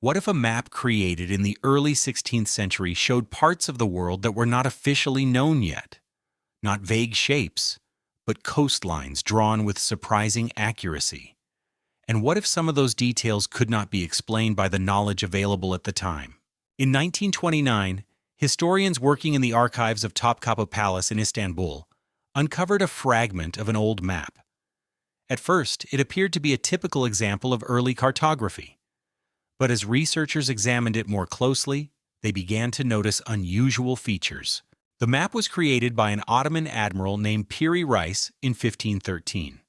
What if a map created in the early 16th century showed parts of the world that were not officially known yet? Not vague shapes, but coastlines drawn with surprising accuracy. And what if some of those details could not be explained by the knowledge available at the time? In 1929, historians working in the archives of Topkapi Palace in Istanbul uncovered a fragment of an old map. At first, it appeared to be a typical example of early cartography. But as researchers examined it more closely, they began to notice unusual features. The map was created by an Ottoman admiral named Piri Reis in 1513.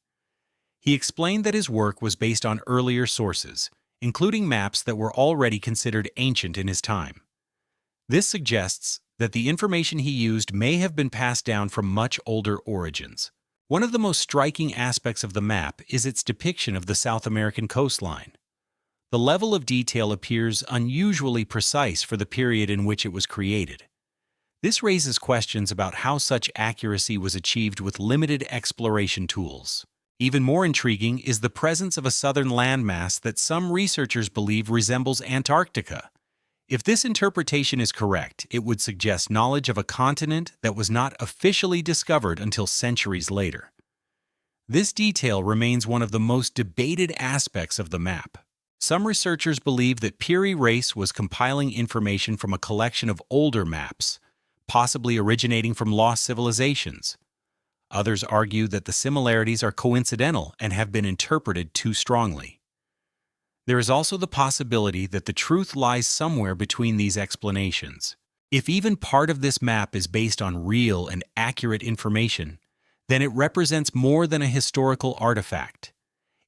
He explained that his work was based on earlier sources, including maps that were already considered ancient in his time. This suggests that the information he used may have been passed down from much older origins. One of the most striking aspects of the map is its depiction of the South American coastline. The level of detail appears unusually precise for the period in which it was created. This raises questions about how such accuracy was achieved with limited exploration tools. Even more intriguing is the presence of a southern landmass that some researchers believe resembles Antarctica. If this interpretation is correct, it would suggest knowledge of a continent that was not officially discovered until centuries later. This detail remains one of the most debated aspects of the map. Some researchers believe that Piri Reis was compiling information from a collection of older maps, possibly originating from lost civilizations. Others argue that the similarities are coincidental and have been interpreted too strongly. There is also the possibility that the truth lies somewhere between these explanations. If even part of this map is based on real and accurate information, then it represents more than a historical artifact.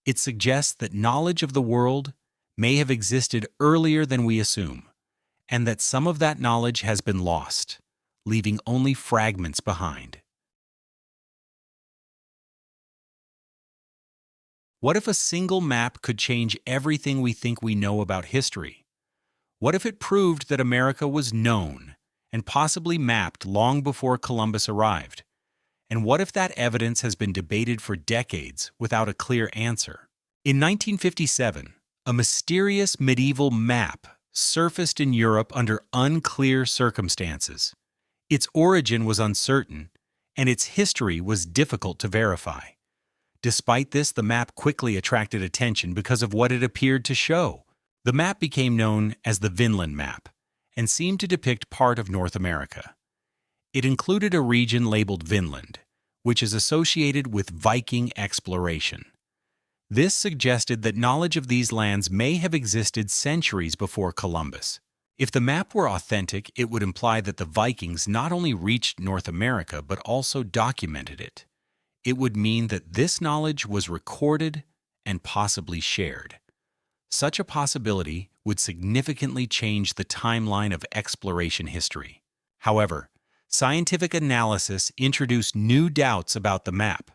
It suggests that knowledge of the world may have existed earlier than we assume, and that some of that knowledge has been lost, leaving only fragments behind. What if a single map could change everything we think we know about history? What if it proved that America was known and possibly mapped long before Columbus arrived? And what if that evidence has been debated for decades without a clear answer? In 1957, a mysterious medieval map surfaced in Europe under unclear circumstances. Its origin was uncertain, and its history was difficult to verify. Despite this, the map quickly attracted attention because of what it appeared to show. The map became known as the Vinland Map and seemed to depict part of North America. It included a region labeled Vinland, which is associated with Viking exploration. This suggested that knowledge of these lands may have existed centuries before Columbus. If the map were authentic, it would imply that the Vikings not only reached North America but also documented it. It would mean that this knowledge was recorded and possibly shared. Such a possibility would significantly change the timeline of exploration history. However, scientific analysis introduced new doubts about the map.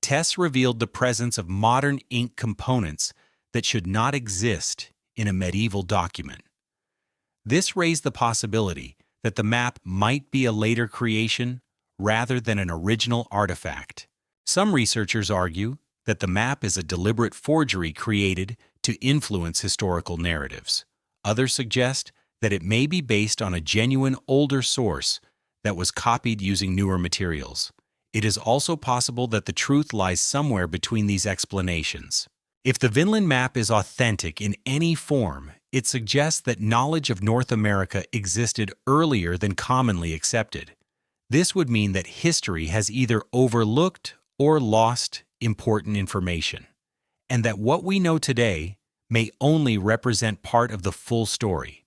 Tests revealed the presence of modern ink components that should not exist in a medieval document. This raised the possibility that the map might be a later creation rather than an original artifact. Some researchers argue that the map is a deliberate forgery created to influence historical narratives. Others suggest that it may be based on a genuine older source that was copied using newer materials. It is also possible that the truth lies somewhere between these explanations. If the Vinland Map is authentic in any form, it suggests that knowledge of North America existed earlier than commonly accepted. This would mean that history has either overlooked or lost important information, and that what we know today may only represent part of the full story.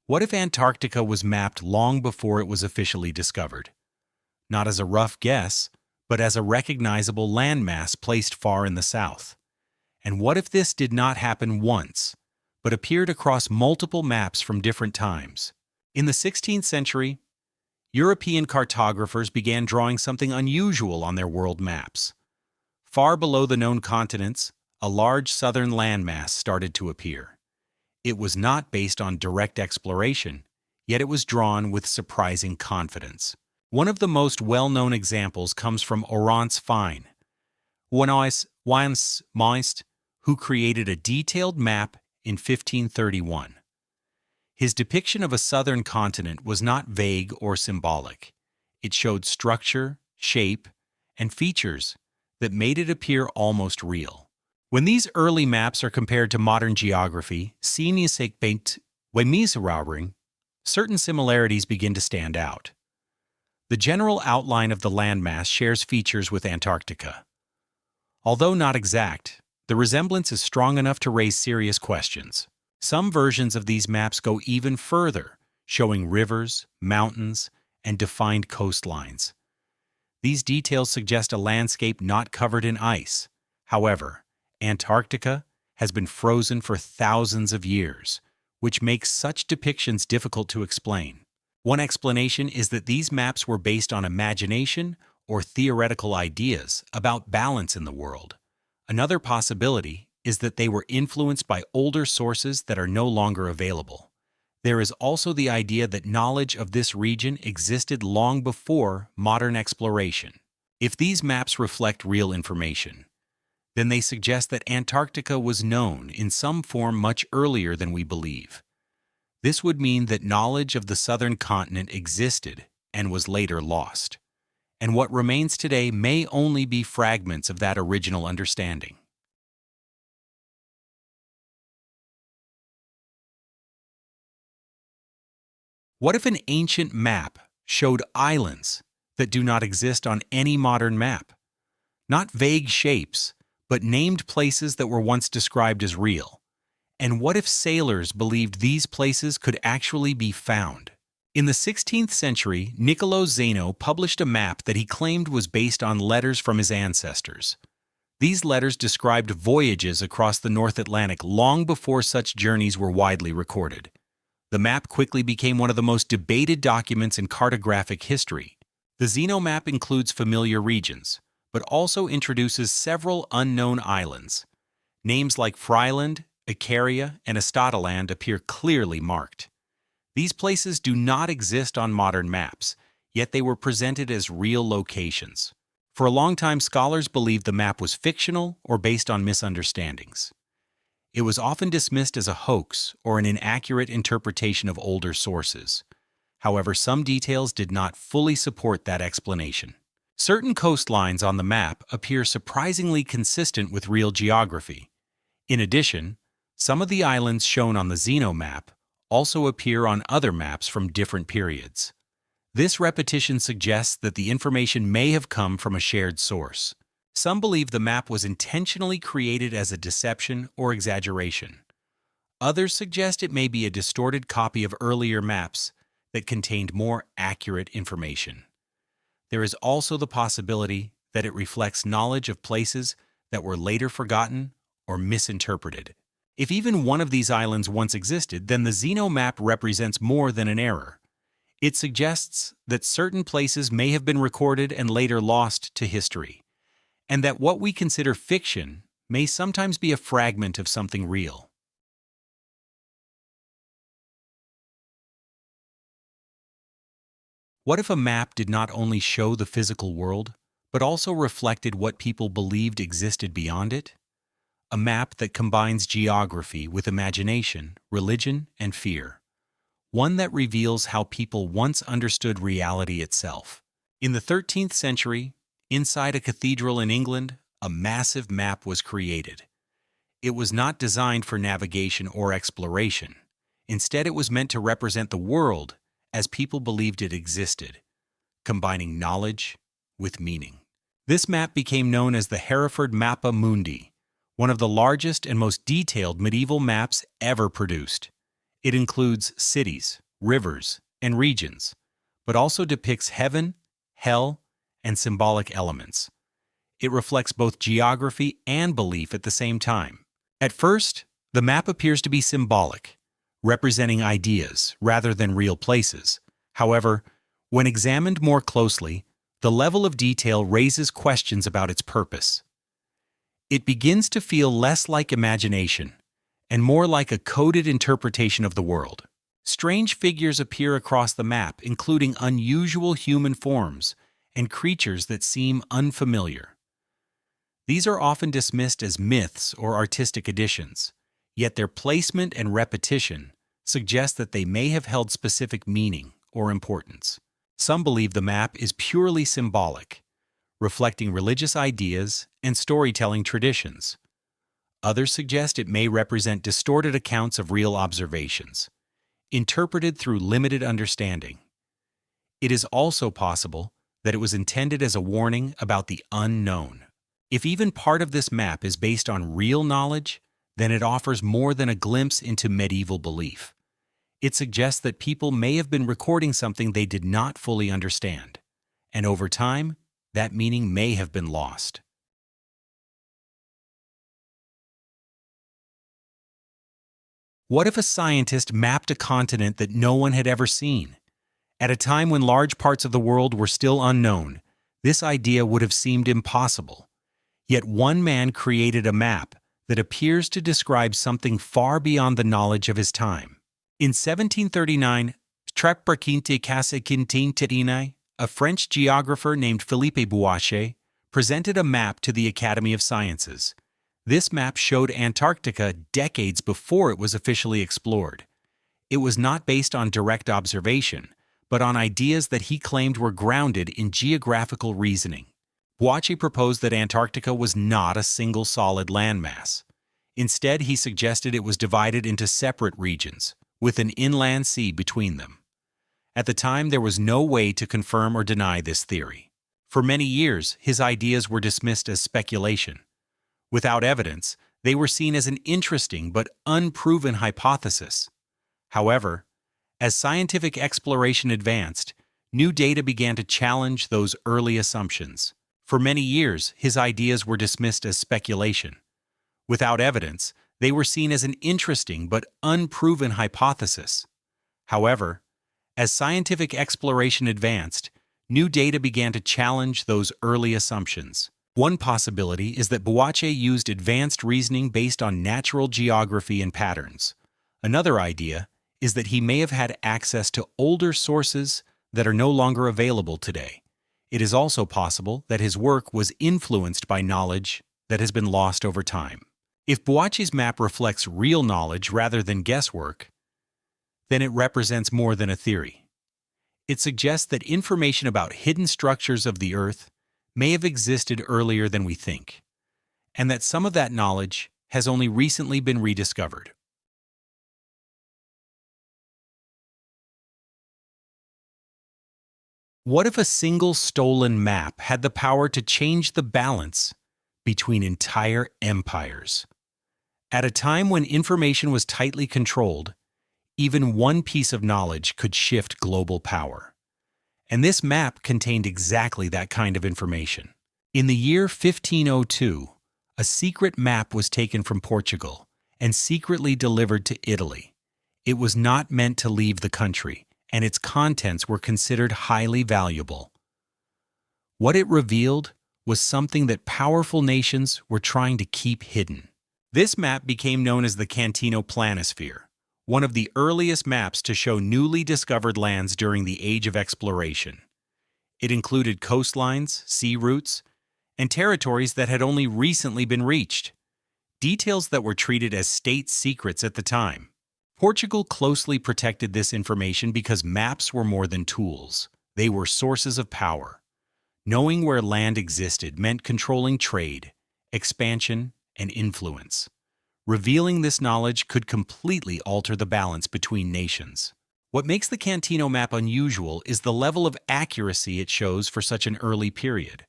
What if Antarctica was mapped long before it was officially discovered? Not as a rough guess, but as a recognizable landmass placed far in the south. And what if this did not happen once, but appeared across multiple maps from different times? In the 16th century, European cartographers began drawing something unusual on their world maps. Far below the known continents, a large southern landmass started to appear. It was not based on direct exploration, yet it was drawn with surprising confidence. One of the most well-known examples comes from Orance Fine, Meist, who created a detailed map in 1531. His depiction of a southern continent was not vague or symbolic. It showed structure, shape, and features that made it appear almost real. When these early maps are compared to modern geography, certain similarities begin to stand out. The general outline of the landmass shares features with Antarctica. Although not exact, the resemblance is strong enough to raise serious questions. Some versions of these maps go even further, showing rivers, mountains, and defined coastlines. These details suggest a landscape not covered in ice. However, Antarctica has been frozen for thousands of years, which makes such depictions difficult to explain. One explanation is that these maps were based on imagination or theoretical ideas about balance in the world. Another possibility is that they were influenced by older sources that are no longer available. There is also the idea that knowledge of this region existed long before modern exploration. If these maps reflect real information, then they suggest that Antarctica was known in some form much earlier than we believe. This would mean that knowledge of the southern continent existed and was later lost, and what remains today may only be fragments of that original understanding. What if an ancient map showed islands that do not exist on any modern map? Not vague shapes, but named places that were once described as real. And what if sailors believed these places could actually be found? In the 16th century, Niccolò Zeno published a map that he claimed was based on letters from his ancestors. These letters described voyages across the North Atlantic long before such journeys were widely recorded. The map quickly became one of the most debated documents in cartographic history. The Zeno map includes familiar regions, but also introduces several unknown islands. Names like Freyland, Icaria, and Estadaland appear clearly marked. These places do not exist on modern maps, yet they were presented as real locations. For a long time, scholars believed the map was fictional or based on misunderstandings. It was often dismissed as a hoax or an inaccurate interpretation of older sources. However, some details did not fully support that explanation. Certain coastlines on the map appear surprisingly consistent with real geography. In addition, some of the islands shown on the Zeno map also appear on other maps from different periods. This repetition suggests that the information may have come from a shared source. Some believe the map was intentionally created as a deception or exaggeration. Others suggest it may be a distorted copy of earlier maps that contained more accurate information. There is also the possibility that it reflects knowledge of places that were later forgotten or misinterpreted. If even one of these islands once existed, then the Zeno map represents more than an error. It suggests that certain places may have been recorded and later lost to history, and that what we consider fiction may sometimes be a fragment of something real. What if a map did not only show the physical world, but also reflected what people believed existed beyond it? A map that combines geography with imagination, religion, and fear. One that reveals how people once understood reality itself. In the 13th century, inside a cathedral in England, a massive map was created. It was not designed for navigation or exploration. Instead, it was meant to represent the world as people believed it existed, combining knowledge with meaning. This map became known as the Hereford Mappa Mundi, one of the largest and most detailed medieval maps ever produced. It includes cities, rivers, and regions, but also depicts heaven, hell, and symbolic elements. It reflects both geography and belief at the same time. At first, the map appears to be symbolic, representing ideas rather than real places. However, when examined more closely, the level of detail raises questions about its purpose. It begins to feel less like imagination and more like a coded interpretation of the world. Strange figures appear across the map, including unusual human forms and creatures that seem unfamiliar. These are often dismissed as myths or artistic additions, yet their placement and repetition suggest that they may have held specific meaning or importance. Some believe the map is purely symbolic, reflecting religious ideas and storytelling traditions. Others suggest it may represent distorted accounts of real observations, interpreted through limited understanding. It is also possible that it was intended as a warning about the unknown. If even part of this map is based on real knowledge, then it offers more than a glimpse into medieval belief. It suggests that people may have been recording something they did not fully understand, and over time, that meaning may have been lost. What if a scientist mapped a continent that no one had ever seen? At a time when large parts of the world were still unknown, this idea would have seemed impossible. Yet one man created a map that appears to describe something far beyond the knowledge of his time. In 1739, a French geographer named Philippe Buache presented a map to the Academy of Sciences. This map showed Antarctica decades before it was officially explored. It was not based on direct observation, but on ideas that he claimed were grounded in geographical reasoning. Buache proposed that Antarctica was not a single solid landmass. Instead, he suggested it was divided into separate regions, with an inland sea between them. At the time, there was no way to confirm or deny this theory. For many years, his ideas were dismissed as speculation. Without evidence, they were seen as an interesting but unproven hypothesis. However, as scientific exploration advanced, new data began to challenge those early assumptions. For many years, his ideas were dismissed as speculation. Without evidence, they were seen as an interesting but unproven hypothesis. However, as scientific exploration advanced, new data began to challenge those early assumptions. One possibility is that Buache used advanced reasoning based on natural geography and patterns. Another idea is that he may have had access to older sources that are no longer available today. It is also possible that his work was influenced by knowledge that has been lost over time. If Buache's map reflects real knowledge rather than guesswork, then it represents more than a theory. It suggests that information about hidden structures of the Earth may have existed earlier than we think, and that some of that knowledge has only recently been rediscovered. What if a single stolen map had the power to change the balance between entire empires? At a time when information was tightly controlled, even one piece of knowledge could shift global power. And this map contained exactly that kind of information. In the year 1502, a secret map was taken from Portugal and secretly delivered to Italy. It was not meant to leave the country, and its contents were considered highly valuable. What it revealed was something that powerful nations were trying to keep hidden. This map became known as the Cantino Planisphere, one of the earliest maps to show newly discovered lands during the Age of Exploration. It included coastlines, sea routes, and territories that had only recently been reached, details that were treated as state secrets at the time. Portugal closely protected this information because maps were more than tools. They were sources of power. Knowing where land existed meant controlling trade, expansion, and influence. Revealing this knowledge could completely alter the balance between nations. What makes the Cantino map unusual is the level of accuracy it shows for such an early period.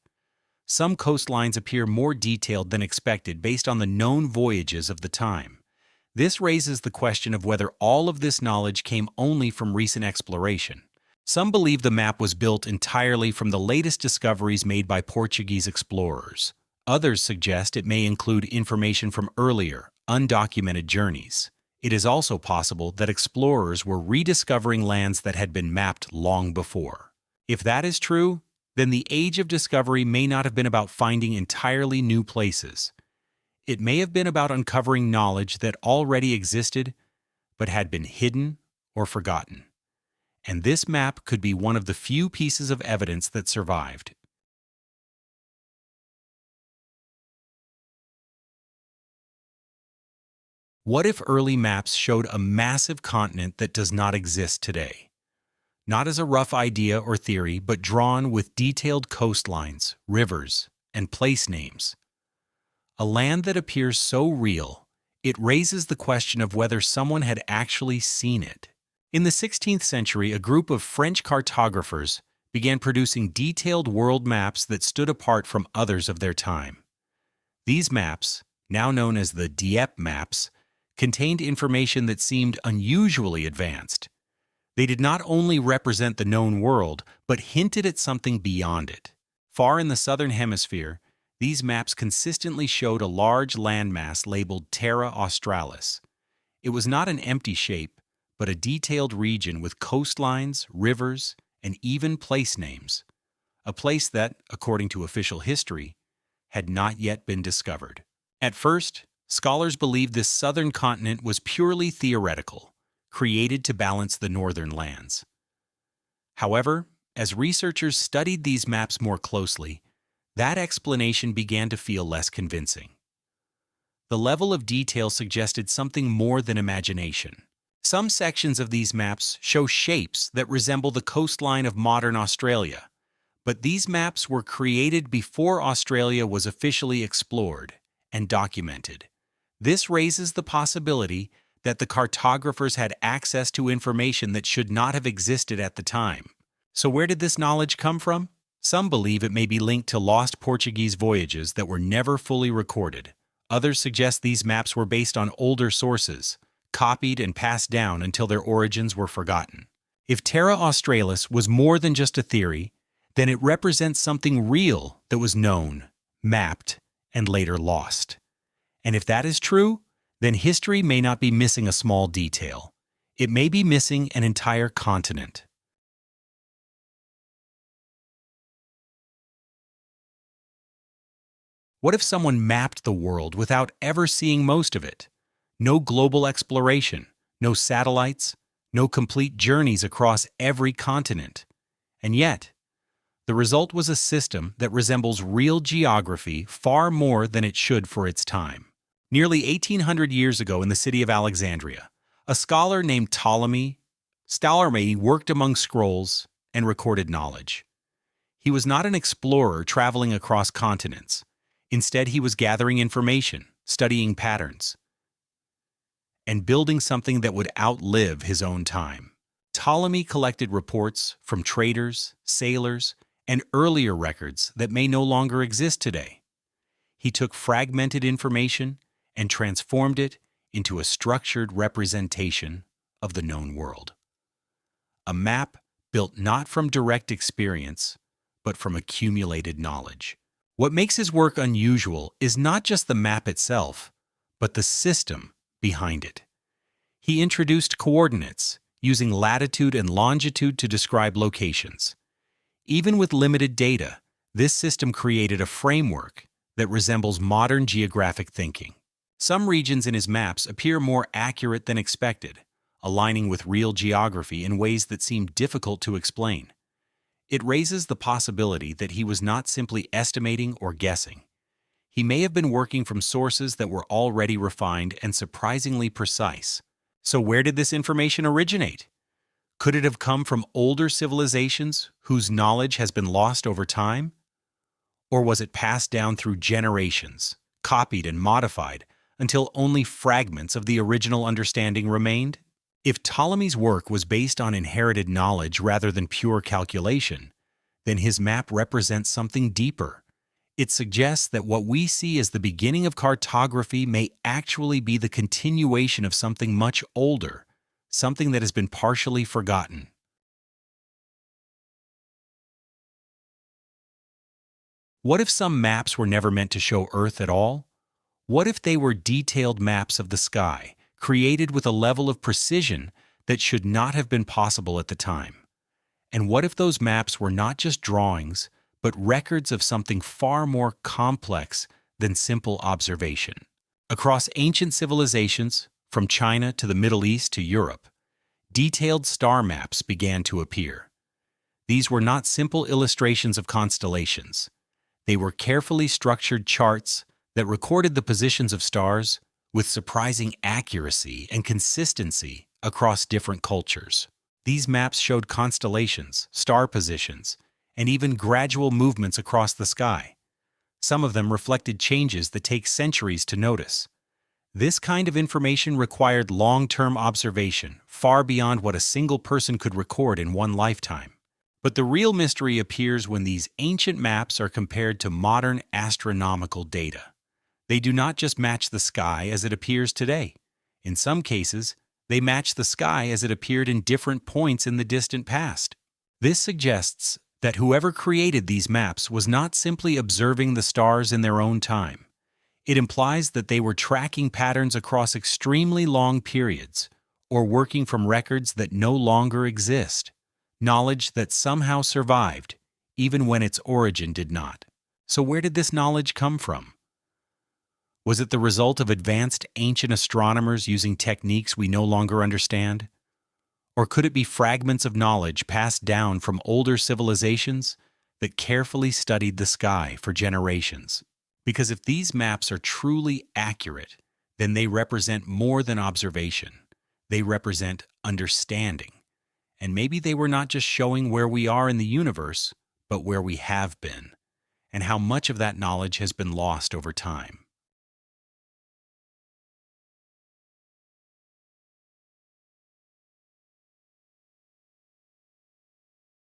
Some coastlines appear more detailed than expected based on the known voyages of the time. This raises the question of whether all of this knowledge came only from recent exploration. Some believe the map was built entirely from the latest discoveries made by Portuguese explorers. Others suggest it may include information from earlier, undocumented journeys. It is also possible that explorers were rediscovering lands that had been mapped long before. If that is true, then the Age of Discovery may not have been about finding entirely new places. It may have been about uncovering knowledge that already existed, but had been hidden or forgotten. And this map could be one of the few pieces of evidence that survived. What if early maps showed a massive continent that does not exist today? Not as a rough idea or theory, but drawn with detailed coastlines, rivers, and place names. A land that appears so real, it raises the question of whether someone had actually seen it. In the 16th century, a group of French cartographers began producing detailed world maps that stood apart from others of their time. These maps, now known as the Dieppe Maps, contained information that seemed unusually advanced. They did not only represent the known world, but hinted at something beyond it. Far in the southern hemisphere, these maps consistently showed a large landmass labeled Terra Australis. It was not an empty shape, but a detailed region with coastlines, rivers, and even place names. A place that, according to official history, had not yet been discovered. At first, scholars believed this southern continent was purely theoretical, created to balance the northern lands. However, as researchers studied these maps more closely, that explanation began to feel less convincing. The level of detail suggested something more than imagination. Some sections of these maps show shapes that resemble the coastline of modern Australia, but these maps were created before Australia was officially explored and documented. This raises the possibility that the cartographers had access to information that should not have existed at the time. So where did this knowledge come from? Some believe it may be linked to lost Portuguese voyages that were never fully recorded. Others suggest these maps were based on older sources, copied and passed down until their origins were forgotten. If Terra Australis was more than just a theory, then it represents something real that was known, mapped, and later lost. And if that is true, then history may not be missing a small detail. It may be missing an entire continent. What if someone mapped the world without ever seeing most of it? No global exploration, no satellites, no complete journeys across every continent. And yet, the result was a system that resembles real geography far more than it should for its time. Nearly 1800 years ago in the city of Alexandria, a scholar named Ptolemy worked among scrolls and recorded knowledge. He was not an explorer traveling across continents. Instead, he was gathering information, studying patterns, and building something that would outlive his own time. Ptolemy collected reports from traders, sailors, and earlier records that may no longer exist today. He took fragmented information and transformed it into a structured representation of the known world. A map built not from direct experience, but from accumulated knowledge. What makes his work unusual is not just the map itself, but the system behind it. He introduced coordinates, using latitude and longitude to describe locations. Even with limited data, this system created a framework that resembles modern geographic thinking. Some regions in his maps appear more accurate than expected, aligning with real geography in ways that seem difficult to explain. It raises the possibility that he was not simply estimating or guessing. He may have been working from sources that were already refined and surprisingly precise. So where did this information originate? Could it have come from older civilizations whose knowledge has been lost over time? Or was it passed down through generations, copied and modified, until only fragments of the original understanding remained? If Ptolemy's work was based on inherited knowledge rather than pure calculation, then his map represents something deeper. It suggests that what we see as the beginning of cartography may actually be the continuation of something much older, something that has been partially forgotten. What if some maps were never meant to show Earth at all? What if they were detailed maps of the sky, created with a level of precision that should not have been possible at the time? And what if those maps were not just drawings, but records of something far more complex than simple observation? Across ancient civilizations, from China to the Middle East to Europe, detailed star maps began to appear. These were not simple illustrations of constellations. They were carefully structured charts that recorded the positions of stars with surprising accuracy and consistency across different cultures. These maps showed constellations, star positions, and even gradual movements across the sky. Some of them reflected changes that take centuries to notice. This kind of information required long-term observation, far beyond what a single person could record in one lifetime. But the real mystery appears when these ancient maps are compared to modern astronomical data. They do not just match the sky as it appears today. In some cases, they match the sky as it appeared in different points in the distant past. This suggests that whoever created these maps was not simply observing the stars in their own time. It implies that they were tracking patterns across extremely long periods, or working from records that no longer exist, knowledge that somehow survived, even when its origin did not. So where did this knowledge come from? Was it the result of advanced ancient astronomers using techniques we no longer understand? Or could it be fragments of knowledge passed down from older civilizations that carefully studied the sky for generations? Because if these maps are truly accurate, then they represent more than observation. They represent understanding. And maybe they were not just showing where we are in the universe, but where we have been, and how much of that knowledge has been lost over time.